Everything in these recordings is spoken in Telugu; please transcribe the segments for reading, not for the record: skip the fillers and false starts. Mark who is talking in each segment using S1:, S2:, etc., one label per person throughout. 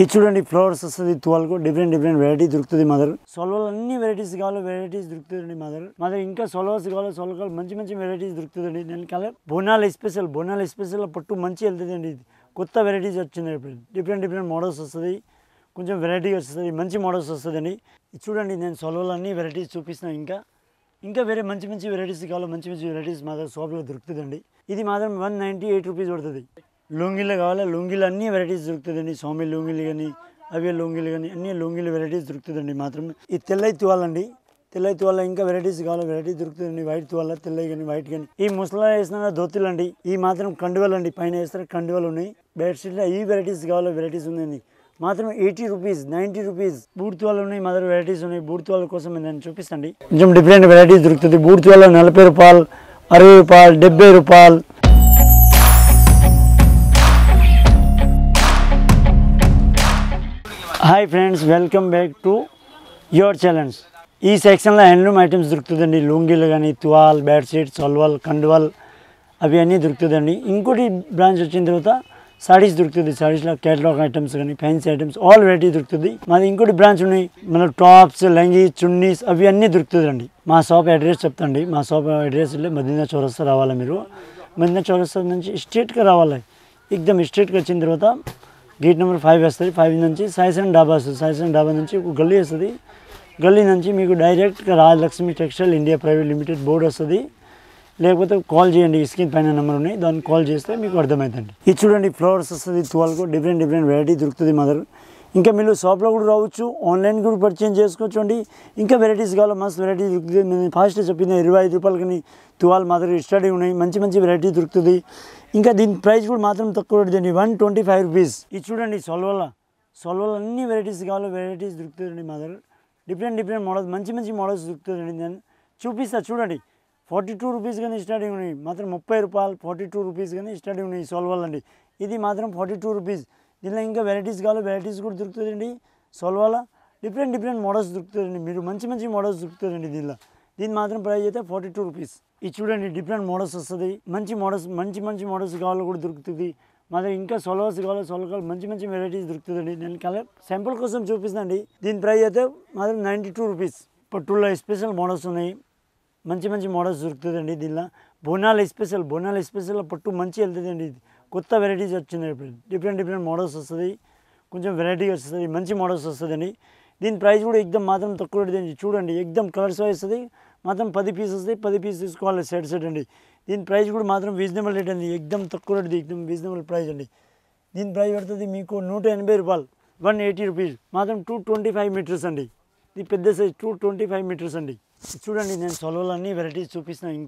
S1: ఇది చూడండి ఫ్లవర్స్ వస్తుంది 12 డిఫరెంట్ వెరైటీ దొరుకుతుంది మదర్. సోల్వల్ అన్ని వెరైటీస్ కావాలి వెరైటీస్ దొరుకుతుందండి మదర్. ఇంకా సోల్వర్స్ కావాలి సోల్వల్ మంచి వెరైటీస్ దొరుకుతుందండి. నేను కాలే బోనాల్ స్పెషల్ పట్టు మంచి వెళ్తుందండి. ఇది కొత్త వెరైటీస్ వచ్చింది ఇప్పుడు డిఫరెంట్ మోడల్స్ వస్తుంది. కొంచెం వెరైటీగా వస్తుంది మంచి మోడల్స్ వస్తుందండి. ఇది చూడండి నేను సోల్వల్ అన్ని వెరైటీస్ చూపిస్తున్నాను. ఇంకా వేరే మంచి వెరైటీస్ కావాలి మంచి వెరైటీస్ మాత్రం షాప్లో దొరుకుతుందండి. ఇది మాత్రం 198 రూపీస్ పడుతుంది. లుంగీలు కావాలి లుంగీలు అన్ని వెరైటీస్ దొరుకుతుందండి. సోమి లుంగీలు కానీ అవే లుంగీలు కానీ అన్ని లుంగీలు వెరైటీస్ దొరుకుతుందండి మాత్రం. ఇది తెల్లై తువాలండి. తెల్లై తువాల ఇంకా వెరైటీస్ కావాలి వెరైటీ దొరుకుతుందండి. వైట్ తువాల తెల్లయి కానీ వైట్ కానీ. ఈ ముసలా వేసిన ధోతులు అండి. ఈ మాత్రం కండువలు అండి. పైన వేస్తారు కండువలు ఉన్నాయి. బెడ్షీట్లో ఈ వెరైటీస్ కావాలి వెరైటీస్ ఉందండి మాత్రం 80 రూపీస్ 90 రూపీస్. బూర్తువాలు ఉన్నాయి మదర్ వెరైటీస్ ఉన్నాయి. బూర్తువాల కోసం నేను చూపిస్తాండి. కొంచెం డిఫరెంట్ వెరైటీస్ దొరుకుతుంది. బూర్తువాల 40 రూపాయలు 60 రూపాయలు 70 రూపాయలు. Hi friends, welcome back to your challenge. ఈ సెక్షన్లో హ్యాండ్లూమ్ ఐటమ్స్ దొరుకుతుందండి. లుంగీలు కానీ తువాల్ బెడ్షీట్ సల్వాల్ కండువల్ అవి అన్నీ దొరుకుతుందండి. ఇంకోటి బ్రాంచ్ వచ్చిన తర్వాత సారీస్ దొరుకుతుంది. సారీస్లో క్యాటలాగ్ ఐటమ్స్ కానీ ఫ్యాన్సీ ఐటమ్స్ ఆల్ వెరైటీ దొరుకుతుంది. మాది ఇంకోటి బ్రాంచ్ ఉన్నాయి. మన టాప్స్ లంగీ చున్నీస్ అవి అన్నీ దొరుకుతుందండి. మా షాప్ అడ్రస్ చెప్తాండి. మా షాప్ అడ్రస్ మదీనా చౌరస్తా రావాలి. మీరు మదీనా చౌరస్తా నుంచి స్ట్రేట్గా రావాలి. ఎక్దమ్ స్ట్రేట్గా వచ్చిన తర్వాత గేట్ నెంబర్ 5 వస్తుంది. 5 నుంచి సాయిసన్ డాబా వస్తుంది. సాయిసన్ డాబా నుంచి ఒక గల్లీ వస్తుంది. గల్లీ నుంచి మీకు డైరెక్ట్గా Rajalakshmi textile India private limited board వస్తుంది. లేకపోతే కాల్ చేయండి. స్క్రీన్ పైన నెంబర్ ఉన్నాయి, దాన్ని కాల్ చేస్తే మీకు అర్థమవుతుంది. ఇది చూడండి ఫ్లవర్స్ వస్తుంది 12 డిఫరెంట్ వెరైటీ దొరుకుతుంది మదర్. ఇంకా మీరు షాప్లో కూడా రావచ్చు, ఆన్లైన్ కూడా పర్చేజ్ చేసుకోవచ్చు అండి. ఇంకా వెరైటీస్ కావాలి మస్తు వెరైటీ దొరుకుతుంది. నేను ఫాస్ట్ చెప్పిన 25 రూపాయలు కానీ తువాల్ మదర్ స్టడీ ఉన్నాయి. మంచి వెరైటీ దొరుకుతుంది. ఇంకా దీని ప్రైస్ కూడా మాత్రం తక్కువ పడుతుంది 125 రూపీస్. ఇది చూడండి సోల్వల్ అన్ని వెరైటీస్ కావాలి వెరైటీస్ దొరుకుతుందండి మదర్. డిఫరెంట్ మోడల్స్ మంచి మోడల్స్ దొరుకుతుందండి. నేను చూపిస్తా చూడండి. 42 రూపీస్ కానీ స్టార్టింగ్ ఉన్నాయి. మాత్రం 30 రూపాయలు 42 రూపీస్ కానీ స్టార్టింగ్ ఉన్నాయి సోల్వల్ అండి. ఇది మాత్రం 42 రూపీస్. దీనిలో ఇంకా వెరైటీస్ కావాలి వెరైటీస్ కూడా దొరుకుతుందండి. సోల్వాల డిఫరెంట్ మోడల్స్ దొరుకుతుందండి. మీరు మంచి మోడల్స్ దొరుకుతుందండి. దీని మాత్రం ప్రైస్ అయితే 42 రూపీస్. ఇది చూడండి డిఫరెంట్ మోడల్స్ వస్తుంది. మంచి మోడల్స్ కావాలి కూడా దొరుకుతుంది. మాది ఇంకా సోల్వర్స్ కావాలి సోల్వల్ మంచి వెరైటీస్ దొరుకుతుందండి. నేను కలర్ శాంపుల్ కోసం చూపిస్తానండి. దీని ప్రైస్ అయితే మాత్రం 92 రూపీస్. పట్టులో స్పెషల్ మోడల్స్ ఉన్నాయి. మంచి మోడల్స్ దొరుకుతుందండి. దీనిలో బోనాల్ స్పెషల్ పట్టు మంచి వెళ్తుందండి. ఇది కొత్త వెరైటీస్ వచ్చింది. ఇప్పుడు డిఫరెంట్ మోడల్స్ వస్తుంది. కొంచెం వెరైటీగా వస్తుంది. మంచి మోడల్స్ వస్తుందండి. దీని ప్రైస్ కూడా ఎక్దమ్ మాత్రం తక్కువ పడుతుంది. చూడండి ఎక్దమ్ కలర్స్ వస్తుంది. మాత్రం 10 పీస్ వస్తాయి. 10 పీస్ తీసుకోవాలి సెట్ అండి. దీని ప్రైస్ కూడా మాత్రం రీజనబుల్ రేట్ అండి. ఎక్దమ్ తక్కువ పడుతుంది. ఎక్దమ్ రీజనబుల్ ప్రైస్ అండి. దీని ప్రైస్ పడుతుంది మీకు 180 రూపాయలు 180 రూపీస్. మాత్రం 225 మీటర్స్ అండి. ఇది పెద్ద సైజ్ 225 మీటర్స్ అండి. చూడండి నేను సోల్వల్ అన్ని వెరైటీస్ చూపిస్తున్నాను.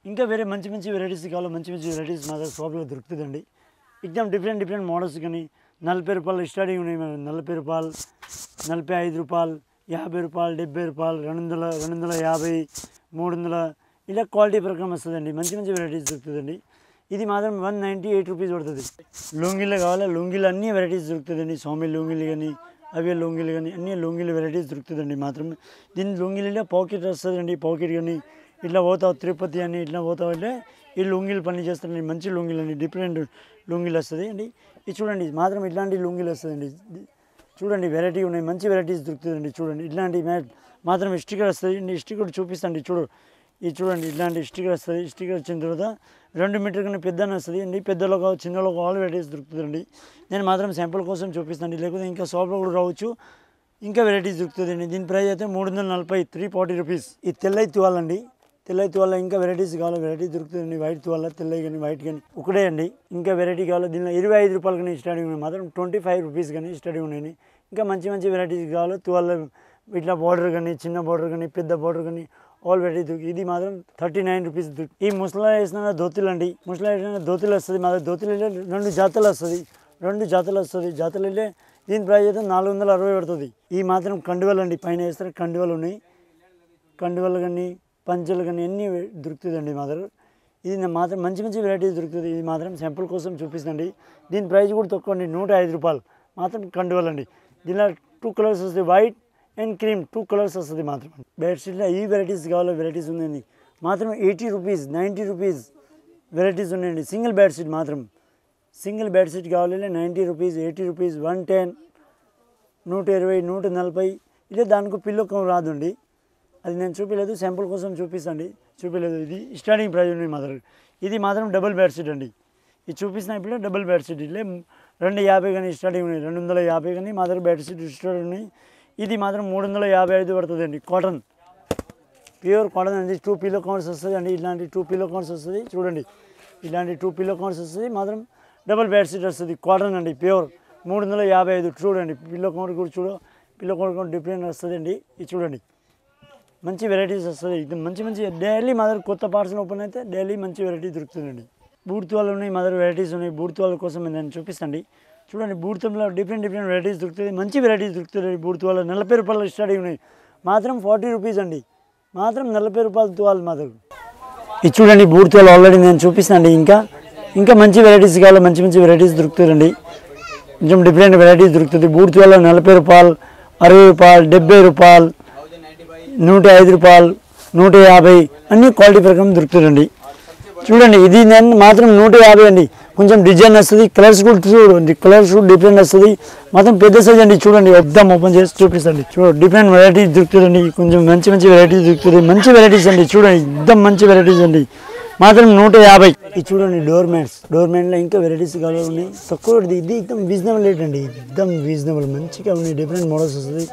S1: ఇంకా వేరే మంచి వెరైటీస్ కావాలి మంచి వెరైటీస్ మా షాప్లో దొరుకుతుందండి. ఎక్దమ్ డిఫరెంట్ మోడల్స్ కానీ 40 రూపాయలు స్టార్టింగ్ ఉన్నాయి. 40 రూపాయలు 45 రూపాయలు 50 రూపాయలు 70 రూపాయలు 200 250 300 ఇలా క్వాలిటీ ప్రకారం వస్తుందండి. మంచి వెరైటీస్ దొరుకుతుందండి. ఇది మాత్రం 198 రూపీస్ పడుతుంది. లుంగీలు కావాలి లుంగీలు అన్ని వెరైటీస్ దొరుకుతుందండి. సోమి లుంగీలు కానీ అవే లుంగీలు కానీ అన్ని లుంగీలు వెరైటీస్ దొరుకుతుందండి మాత్రం. దీని లుంగీలలో పాకెట్ వస్తుందండి. పాకెట్ కానీ ఇట్లా పోతావు తిరుపతి అని ఇట్లా పోతావు అంటే ఈ లుంగీలు పని చేస్తారండి. మంచి లుంగీలు అండి. డిఫరెంట్ లుంగీలు వస్తుంది అండి. ఇది చూడండి మాత్రం ఇట్లాంటి లుంగీలు వస్తుందండి. చూడండి వెరైటీ ఉన్నాయి. మంచి వెరైటీస్ దొరుకుతుందండి. చూడండి ఇట్లాంటి మాత్రం స్టిక్కర్ వస్తుంది. స్టిక్కర్ చూపిస్తాండి. ఇది చూడండి ఇట్లాంటి స్టిక్కర్ వస్తుంది. స్టిక్కర్ వచ్చిన తర్వాత 2 మీటర్ కన్నా పెద్దనే వస్తుంది అండి. పెద్దలో చిన్నలో ఆల్ వెరైటీస్ దొరుకుతుందండి. నేను మాత్రం శాంపుల్ కోసం చూపిస్తాను. లేకపోతే ఇంకా షాప్లో కూడా రావచ్చు. ఇంకా వెరైటీస్ దొరుకుతుందండి. దీని ప్రైస్ అయితే 340 340 రూపీస్. ఇది తెల్లై తువాలండి. తెల్లై తువాల ఇంకా వెరైటీస్ కావాలి వెరైటీ దొరుకుతుందండి. వైట్ తువాల తెల్లయి కానీ వైట్ కానీ ఒకటే అండి. ఇంకా వెరైటీ కావాలి. దీనిలో 25 రూపాయలు కానీ స్టార్టింగ్ ఉన్నాయి. మాత్రం 25 రూపీస్ కానీ స్టార్టింగ్ ఉన్నాయి. ఇంకా మంచి వెరైటీస్ కావాలి. తువాల ఇట్లా బార్డర్ కానీ చిన్న బార్డర్ కానీ పెద్ద బార్డర్ కానీ ఆల్ వెరైటీ దొరుకుతుంది. ఇది మాత్రం 39 రూపీస్ దొరుకుతుంది. ఈ ముసలా వేసిన ధోతులు అండి. ముసలా వేసిన ధోతులు వస్తుంది. మా ధోతులు 2 జాతలు వస్తుంది. 2 జాతలు వస్తుంది. జాతలు వెళ్ళే దీని ప్రైస్ అయితే 460 పడుతుంది. ఈ మాత్రం కండువలు అండి. పైన వేస్తారు కండువలు ఉన్నాయి. కండువలు కానీ పంచలు కానీ అన్నీ దొరుకుతుందండి మాత్రం. ఇది మాత్రం మంచి వెరైటీస్ దొరుకుతుంది. ఇది మాత్రం శాంపుల్ కోసం చూపిస్తుంది. దీని ప్రైస్ కూడా తక్కువ అండి. 105 రూపాయలు మాత్రం కండువలు అండి. దీనిలో 2 కలర్స్ వస్తాయి. వైట్ అండ్ క్రీమ్ 2 కలర్స్ వస్తుంది మాత్రం. బెడ్షీట్లో ఈ వెరైటీస్ కావాలి వెరైటీస్ ఉందండి. మాత్రం 80 రూపీస్ 90 రూపీస్ వెరైటీస్ ఉన్నాయండి. సింగిల్ బెడ్షీట్ కావాలి 90 రూపీస్ 80 రూపీస్ 110 120, 140 ఇదే దానికి పిల్లో కవర్ రాదండి. అది నేను చూపించలేదు, శాంపుల్ కోసం చూపిస్తాండి, చూపించలేదు. ఇది స్టార్టింగ్ ప్రైస్ ఉన్నాయి మదర్. ఇది మాత్రం డబుల్ బెడ్షీట్ అండి. ఇది చూపిస్తున్న ఇప్పుడు డబుల్ బెడ్షీట్ ఇట్లే 250 కానీ స్టార్టింగ్ ఉన్నాయి, 250 కానీ మదర్ బెడ్షీట్ స్టార్టింగ్ ఉన్నాయి. ఇది మాత్రం 355 పడుతుందండి. కాటన్, ప్యూర్ కాటన్ అండి. 2 పిల్లో కవర్స్ వస్తుంది అండి. ఇలాంటి 2 పిల్లో కవర్స్ వస్తుంది చూడండి. ఇలాంటి 2 పిల్లో కవర్స్ వస్తుంది మాత్రం డబుల్ బెడ్షీట్ వస్తుంది. కాటన్ అండి, ప్యూర్ 355 చూడండి. పిల్లో కవర్ కూడా పిల్లో కవర్ కూడా డిఫరెంట్ వస్తుంది అండి. ఇది చూడండి, మంచి వెరైటీస్ వస్తుంది. ఇది మంచి మంచి డైలీ మదర్ కొత్త పార్సల్ ఓపెన్ అయితే డైలీ మంచి వెరైటీ దొరుకుతుందండి. బూర్తువాళ్ళు ఉన్నాయి మదర్, వెరైటీస్ ఉన్నాయి. బూర్తువాళ్ళ కోసం నేను చూపిస్తాండి. చూడండి, బూర్తంలో డిఫరెంట్ వెరైటీస్ దొరుకుతుంది, మంచి వెరైటీస్ దొరుకుతుంది. బూర్తువాళ్ళు 40 రూపాయలు స్టార్టింగ్ ఉన్నాయి, మాత్రం 40 రూపీస్ అండి, మాత్రం 40 రూపాయలు తువాలు మదర్. ఇది చూడండి, బూర్తువాళ్ళు ఆల్రెడీ నేను చూపిస్తాండి. ఇంకా మంచి వెరైటీస్ కావాలి, మంచి మంచి వెరైటీస్ దొరుకుతుందండి. కొంచెం డిఫరెంట్ వెరైటీస్ దొరుకుతుంది. బూర్తువాళ్ళు 40 రూపాయలు, 60 రూపాయలు, 70 రూపాయలు, 105 రూపాయలు, 150 అన్ని క్వాలిటీ ప్రకారం దొరుకుతుందండి. చూడండి, ఇది నేను మాత్రం 150 అండి. కొంచెం డిజైన్ వస్తుంది, కలర్స్ కూడా చూడండి, కలర్స్ కూడా డిఫరెంట్ వస్తుంది. మాత్రం పెద్ద సైజ్ అండి. చూడండి, ఎగ్దమ్ ఓపెన్ చేసి చూపిస్తుంది. చూడండి, డిఫరెంట్ వెరైటీస్ దొరుకుతుందండి. కొంచెం మంచి మంచి వెరైటీస్ దొరుకుతుంది, మంచి వెరైటీస్ అండి. చూడండి, ఎగ్దమ్ మంచి వెరైటీస్ అండి, మాత్రం 150. ఇది చూడండి, డోర్ మ్యాట్లో ఇంకా వెరైటీస్ కావాలి ఉన్నాయి. తక్కువ ఇది ఎగ్దమ్ రీజనబుల్ రేట్ అండి, ఎగ్దమ్ రీజనబుల్ మంచిగా ఉన్నాయి. డిఫరెంట్ మోడల్స్ వస్తుంది,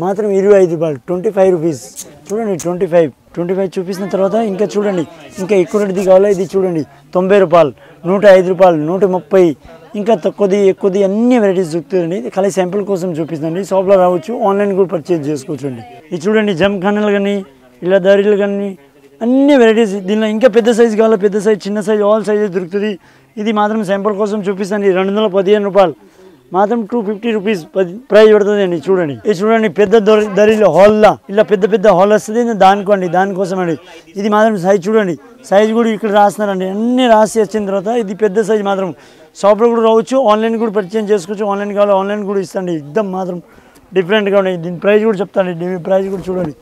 S1: మాత్రం 25 రూపాయలు, 25 రూపీస్. చూడండి, 25 చూపించిన తర్వాత ఇంకా చూడండి, ఇంకా ఎక్కువ రేటుది కావాలా. ఇది చూడండి, 90 రూపాయలు, 105 రూపాయలు, 130, ఇంకా ఎక్కువది అన్ని వెరైటీస్ దొరుకుతుందండి. ఇది ఖాళీ శాంపుల్ కోసం చూపిస్తుందండి. షాప్లో రావచ్చు, ఆన్లైన్ కూడా పర్చేజ్ చేసుకోవచ్చు అండి. ఇది చూడండి, జంఖానాలు కానీ ఇలా దారీలు కానీ అన్ని వెరైటీస్. దీనిలో ఇంకా పెద్ద సైజు కావాలా, పెద్ద సైజు, చిన్న సైజు, ఆల్ సైజెస్ దొరుకుతుంది. ఇది మాత్రం శాంపుల్ కోసం చూపిస్తుంది. 215 రూపాయలు, మాత్రం 250 రూపీస్ ప్రైస్ పడుతుంది అండి. చూడండి, ఇది చూడండి, పెద్ద దరిలో హాల్లా ఇలా పెద్ద హాల్ వస్తుంది దానికోసం అండి. ఇది మాత్రం సైజ్ చూడండి, సైజ్ కూడా ఇక్కడ రాస్తున్నారండి. అన్ని రాసి వచ్చిన తర్వాత ఇది పెద్ద సైజ్ మాత్రం షాప్లో కూడా రావచ్చు, ఆన్లైన్ కూడా పర్చేజ్ చేసుకోవచ్చు. ఆన్లైన్ కావాలి, ఆన్లైన్ కూడా ఇస్తాండి. ఎగ్దమ్ మాత్రం డిఫరెంట్గా ఉన్నాయి. దీని ప్రైస్ కూడా చెప్తాండి. దీని ప్రైస్ కూడా చూడండి,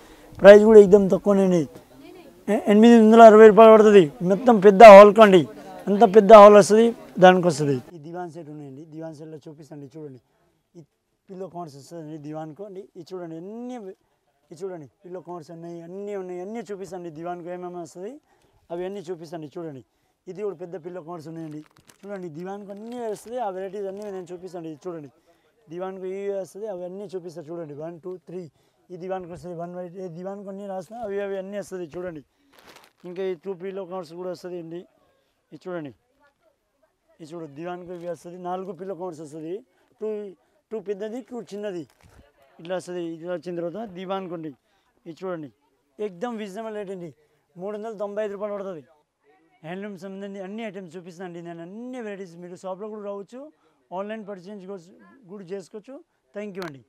S1: ప్రైస్ కూడా ఎగ్దమ్ తక్కువనండి. 860 రూపాయలు పడుతుంది. మొత్తం పెద్ద హాల్ కండి, అంత పెద్ద హాల్ వస్తుంది, దానికి వస్తుంది. ఈ దివాన్ సెట్ ఉన్నాయండి, దివాన్ సెట్లో చూపిస్తాండి. చూడండి, ఈ పిల్లో కవర్స్ వస్తుందండి దివాన్కు అండి. ఇది చూడండి, ఇది చూడండి, పిల్లో కవర్స్ ఉన్నాయి, అన్నీ చూపిస్తాండి. దివాన్కు ఏమేమి వస్తుంది అవి అన్నీ చూపిస్తాండి. చూడండి, ఇది కూడా పెద్ద పిల్లో కవర్స్ ఉన్నాయండి. చూడండి, దివాన్కు అన్నీ వస్తుంది, ఆ వెరైటీస్ అన్నీ నేను చూపిస్తాండి. చూడండి, దివాన్కు ఇవి వస్తుంది, అవి అన్నీ చూపిస్తాను. చూడండి, 1, 2, 3 ఈ దివాన్కి వస్తుంది. 1 వెరైటీ దివాన్కు అన్నీ రాసిన అవి అన్నీ వస్తుంది. చూడండి, ఇంకా ఈ 2 పిల్లో కవర్స్ కూడా వస్తుంది అండి. ఇది చూడండి, ఇది చూడు, దివాన్కి ఇవి వస్తుంది. 4 పిల్లో కవర్స్ వస్తుంది. 2 పెద్దది, 2 చిన్నది ఇట్లా వస్తుంది. ఇట్లా వచ్చిన తర్వాత దివాన్కి ఉండి ఇది చూడండి, ఎగ్దమ్ రీజనబుల్ రేట్ అండి. 395 రూపాయలు పడుతుంది. హ్యాండ్లూమ్ సంబంధించి అన్ని ఐటమ్స్ చూపిస్తానండి నేను, అన్ని వెరైటీస్. మీరు షాప్లో కూడా రావచ్చు, ఆన్లైన్ పర్చేజ్ కూడా చేసుకోవచ్చు. థ్యాంక్ యూ అండి.